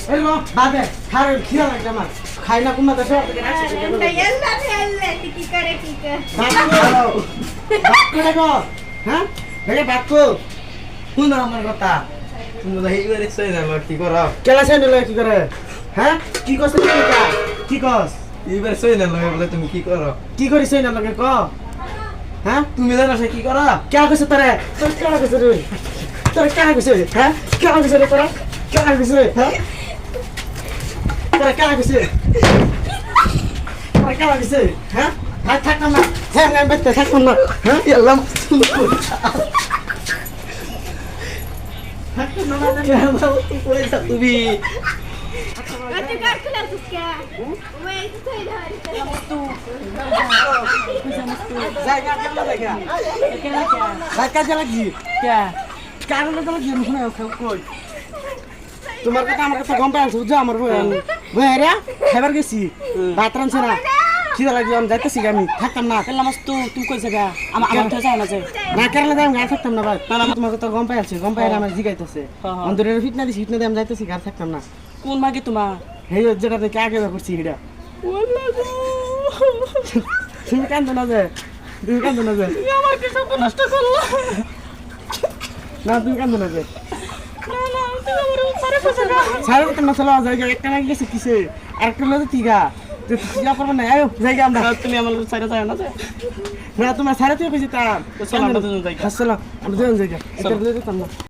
এই লো বাদে খারে খিরা লাগছে আমার খাই না কুমা দেশে বাক্কু দেখো হ্যাঁ দেখে বাক্কু শুনো আমার কথা তুমি তো এইবারে সই না কি করো কেলা সে নিলে কি করে হ্যাঁ কি কস কি কস এইবারে সই না বলে তুমি কি করো কি করিস না লগে ক হ্যাঁ তুমি জানো সে কি করো কে কইছ তোরে তোর কে কইছ রে তোর কে কইছ হ্যাঁ কে কইছ রে তোরা কে কইছ হ্যাঁ তোরা কে কইছ তোরা কে কইছ হ্যাঁ ভাই থাক না হ্যাঁ আমি বেতে থাক না হ্যাঁ এলাম থাক না তুমি জায়গা কেমন জায়গা কাজে লাগি কারণ তো লাগি শুনে কই তোমার কথা আমার কথা গম পাইছো বুঝছো আমার বইরা খাবার গেছি ভাত রানছে না খিদা লাগি আমি যাইতেছি আমি থাকতাম না কেলা মাছ তুই কই জায়গা আমার তো যায় না যে না কেরালা যাই আমি থাকতাম না ভাই না তোমার কথা গম পাইছি গম পাই আমার জিগাইতেছে হ্যাঁ। অন্তরের ফিট না দিছি ফিট না দিয়ে আমি যাইতেছি আর থাকতাম না কোন মাগে তোমার এই যেটা থেকে আগে করছি এটা তুমি কান্দো না যে তুমি কান্দো না যে আমাকে সব নষ্ট করলো না তুমি কান্দো না যে না না তুই আমার উপরে বসে গা সারা কথা মশলা জায়গা একটা লাগে গেছে কিসে আর একটা লোক তিগা তো যা করবে না আয়ো জায়গা আমরা তুমি আমার সাইডে যায় না যে না তোমার সারা তুই কইছি তা চলো আমরা দুজন যাই আসসালাম আমরা দুজন জায়গা এটা বলে দিতাম না